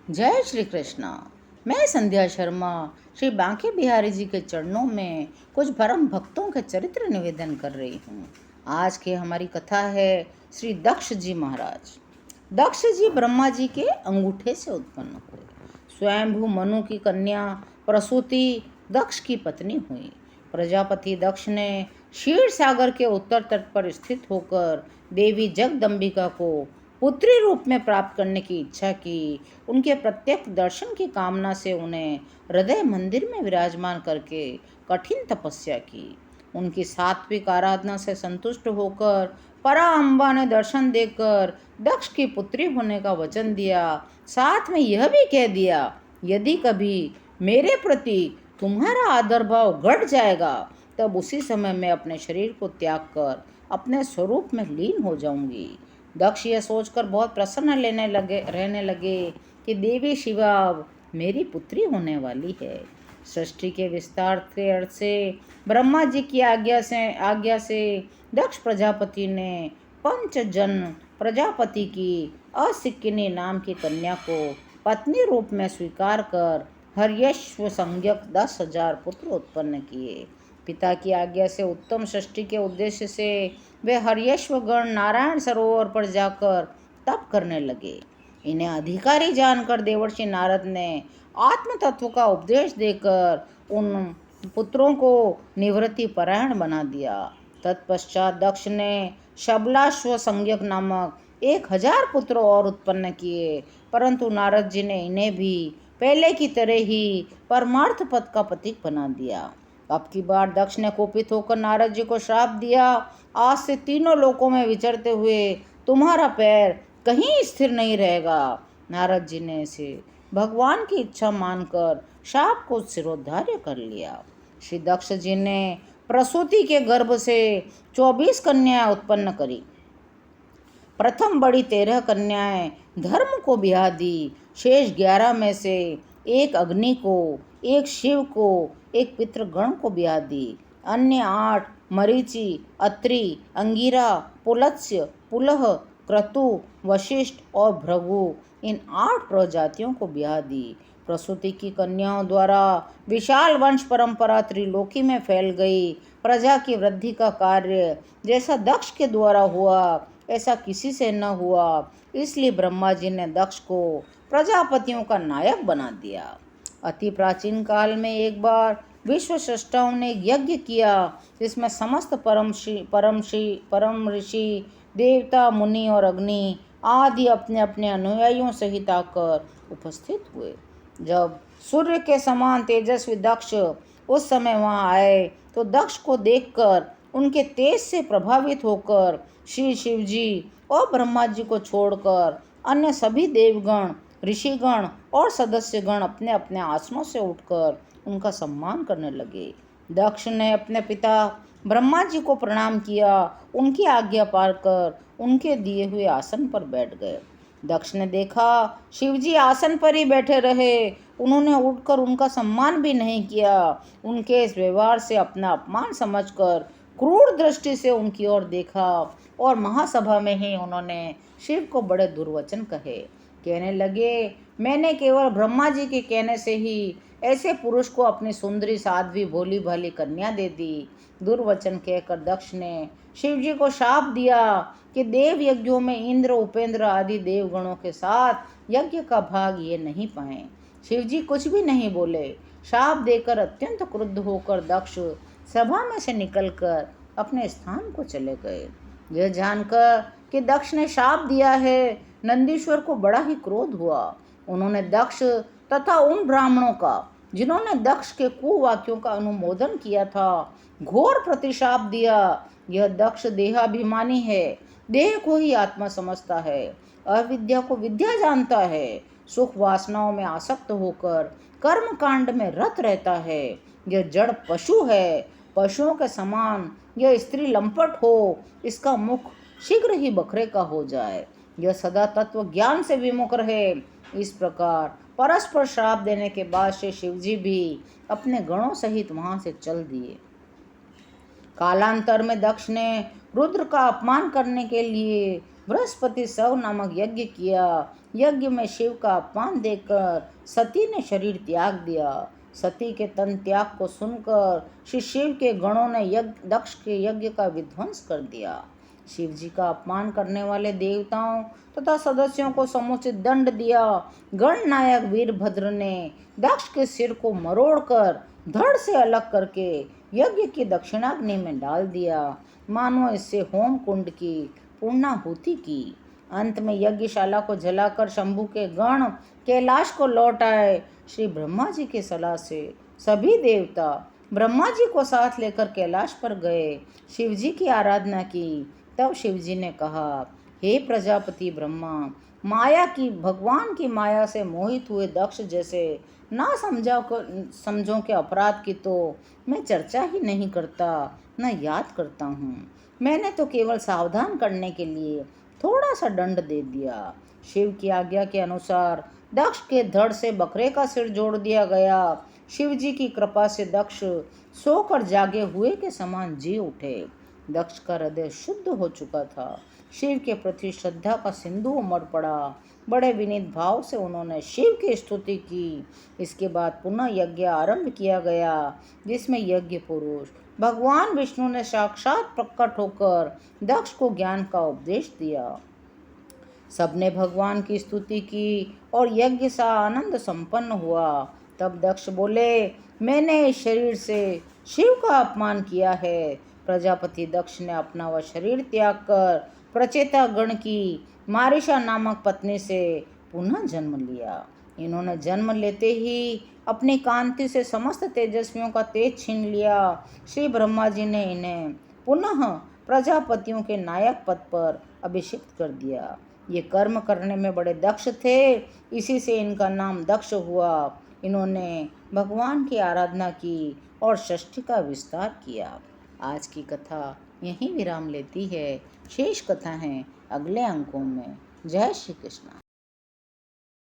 जय श्री कृष्णा। मैं संध्या शर्मा श्री बांके बिहारी जी के चरणों में कुछ परम भक्तों के चरित्र निवेदन कर रही हूँ। आज की हमारी कथा है श्री दक्ष जी महाराज। दक्ष जी ब्रह्मा जी के अंगूठे से उत्पन्न हुए। स्वयंभू मनु की कन्या प्रसूति दक्ष की पत्नी हुई। प्रजापति दक्ष ने क्षीर सागर के उत्तर तट पर स्थित होकर देवी जगदम्बिका को पुत्री रूप में प्राप्त करने की इच्छा की। उनके प्रत्यक्ष दर्शन की कामना से उन्हें हृदय मंदिर में विराजमान करके कठिन तपस्या की। उनकी सात्विक आराधना से संतुष्ट होकर परा अम्बा ने दर्शन देकर दक्ष की पुत्री होने का वचन दिया। साथ में यह भी कह दिया, यदि कभी मेरे प्रति तुम्हारा आदर भाव घट जाएगा तब उसी समय मैं अपने शरीर को त्याग कर अपने स्वरूप में लीन हो जाऊंगी। दक्ष यह सोचकर बहुत प्रसन्न रहने लगे कि देवी शिवा अब मेरी पुत्री होने वाली है। सृष्टि के विस्तार के अर्थ से ब्रह्मा जी की आज्ञा से दक्ष प्रजापति ने पंचजन प्रजापति की असिक्किनी नाम की कन्या को पत्नी रूप में स्वीकार कर हर्यश्व संज्ञक 10,000 पुत्र उत्पन्न किए। पिता की आज्ञा से उत्तम सृष्टि के उद्देश्य से वे हर्यश्व गण नारायण सरोवर पर जाकर तप करने लगे। इन्हें अधिकारी जानकर देवर्षि नारद ने आत्म तत्व का उपदेश देकर उन पुत्रों को निवृत्ति परायण बना दिया। तत्पश्चात दक्ष ने शबलाश्व संज्ञक नामक 1,000 पुत्र और उत्पन्न किए, परंतु नारद जी ने इन्हें भी पहले की तरह ही परमार्थ पद का प्रतीक बना दिया। अब की बार दक्ष ने कुपित होकर नारद जी को श्राप दिया, आज से तीनों लोकों में विचरते हुए तुम्हारा पैर कहीं स्थिर नहीं रहेगा। नारद जी ने इसे भगवान की इच्छा मानकर शाप को सिरोधार्य कर लिया। श्री दक्ष जी ने प्रसूति के गर्भ से 24 कन्याएं उत्पन्न करी। प्रथम बड़ी 13 कन्याएं धर्म को ब्याह दी। शेष 11 में से एक अग्नि को, एक शिव को, एक पितृगण को ब्याह दी। अन्य 8 मरीचि, अत्रि, अंगिरा, पुलत्स्य, पुलह, क्रतु, वशिष्ठ और भृगु, इन 8 प्रजातियों को ब्याह दी। प्रसूति की कन्याओं द्वारा विशाल वंश परंपरा त्रिलोकी में फैल गई। प्रजा की वृद्धि का कार्य जैसा दक्ष के द्वारा हुआ ऐसा किसी से न हुआ, इसलिए ब्रह्मा जी ने दक्ष को प्रजापतियों का नायक बना दिया। अति प्राचीन काल में एक बार विश्व सृष्टाओं ने यज्ञ किया, जिसमें समस्त परम ऋषि देवता मुनि और अग्नि आदि अपने अपने अनुयायियों सहित आकर उपस्थित हुए। जब सूर्य के समान तेजस्वी दक्ष उस समय वहां आए तो दक्ष को देखकर उनके तेज से प्रभावित होकर श्री शिव जी और ब्रह्मा जी को छोड़कर अन्य सभी देवगण, ऋषिगण और सदस्यगण अपने अपने आसनों से उठकर उनका सम्मान करने लगे। दक्ष ने अपने पिता ब्रह्मा जी को प्रणाम किया, उनकी आज्ञा पाकर उनके दिए हुए आसन पर बैठ गए। दक्ष ने देखा शिव जी आसन पर ही बैठे रहे, उन्होंने उठकर उनका सम्मान भी नहीं किया। उनके इस व्यवहार से अपना अपमान समझकर क्रूर दृष्टि से उनकी ओर देखा और महासभा में ही उन्होंने शिव को बड़े दुर्वचन कहे। कहने लगे, मैंने केवल ब्रह्मा जी के कहने से ही ऐसे पुरुष को अपनी सुंदरी साध्वी भोली भाली कन्या दे दी। दुर्वचन कहकर दक्ष ने शिव जी को शाप दिया कि देव यज्ञों में इंद्र, उपेंद्र आदि देवगणों के साथ यज्ञ का भाग ये नहीं पाए। शिव जी कुछ भी नहीं बोले। शाप देकर अत्यंत क्रुद्ध होकर दक्ष सभा में से निकलकर अपने स्थान को चले गए। यह जानकर कि दक्ष ने शाप दिया है, नंदीश्वर को बड़ा ही क्रोध हुआ। उन्होंने दक्ष तथा उन ब्राह्मणों का जिन्होंने दक्ष के कुवाक्यों का अनुमोदन किया था घोर प्रतिशाप दिया। यह दक्ष देहाभिमानी है, देह को ही आत्मा समझता है, अविद्या को विद्या जानता है, सुख वासनाओं में आसक्त होकर कर्म कांड में रत रहता है। यह जड़ पशु है, पशुओं के समान यह स्त्री लंपट हो, इसका मुख शीघ्र ही बकरे का हो जाए, यह सदा तत्व ज्ञान से विमुख रहे। इस प्रकार परस्पर श्राप देने के बाद से शिवजी भी अपने गणों सहित वहां से चल दिए। कालांतर में दक्ष ने रुद्र का अपमान करने के लिए बृहस्पति सव नामक यज्ञ किया। यज्ञ में शिव का अपमान देकर सती ने शरीर त्याग दिया। सती के तन त्याग को सुनकर श्री शिव के गणों ने दक्ष के यज्ञ का विध्वंस कर दिया। शिव जी का अपमान करने वाले देवताओं तथा सदस्यों को समुचित दंड दिया। गणनायक वीरभद्र ने दक्ष के सिर को मरोड़कर धड़ से अलग करके यज्ञ की दक्षिणाग्नि में डाल दिया, मानो इससे होम कुंड की पूर्णाहुति की। अंत में यज्ञशाला को जलाकर शंभु के गण कैलाश को लौट आए। श्री ब्रह्मा जी की सलाह से सभी देवता ब्रह्मा जी को साथ लेकर कैलाश पर गए, शिव जी की आराधना की। तब शिव जी ने कहा, हे प्रजापति ब्रह्मा, माया की भगवान की माया से मोहित हुए दक्ष जैसे ना समझों के अपराध की तो मैं चर्चा ही नहीं करता, न याद करता हूँ। मैंने तो केवल सावधान करने के लिए थोड़ा सा दंड दे दिया। शिव की आज्ञा के अनुसार दक्ष के धड़ से बकरे का सिर जोड़ दिया गया। शिव जी की कृपा से दक्ष सोकर जागे हुए के समान जी उठे। दक्ष का हृदय शुद्ध हो चुका था। शिव के प्रति श्रद्धा का सिंधु उमड़ पड़ा। बड़े विनीत भाव से उन्होंने शिव की स्तुति की। इसके बाद पुनः यज्ञ आरंभ किया गया, जिसमें यज्ञ पुरुष भगवान विष्णु ने साक्षात प्रकट होकर दक्ष को ज्ञान का उपदेश दिया। सबने भगवान की स्तुति की और यज्ञ सा आनंद संपन्न हुआ। तब दक्ष बोले, मैंने इस शरीर से शिव का अपमान किया है। प्रजापति दक्ष ने अपना वह शरीर त्याग कर प्रचेता गण की मारिशा नामक पत्नी से पुनः जन्म लिया। इन्होंने जन्म लेते ही अपनी कांति से समस्त तेजस्वियों का तेज छीन लिया। श्री ब्रह्मा जी ने इन्हें पुनः प्रजापतियों के नायक पद पर अभिषिक्त कर दिया। ये कर्म करने में बड़े दक्ष थे, इसी से इनका नाम दक्ष हुआ। इन्होंने भगवान की आराधना की और षष्ठी का विस्तार किया। आज की कथा यहीं विराम लेती है। शेष कथा है अगले अंकों में। जय श्री कृष्ण।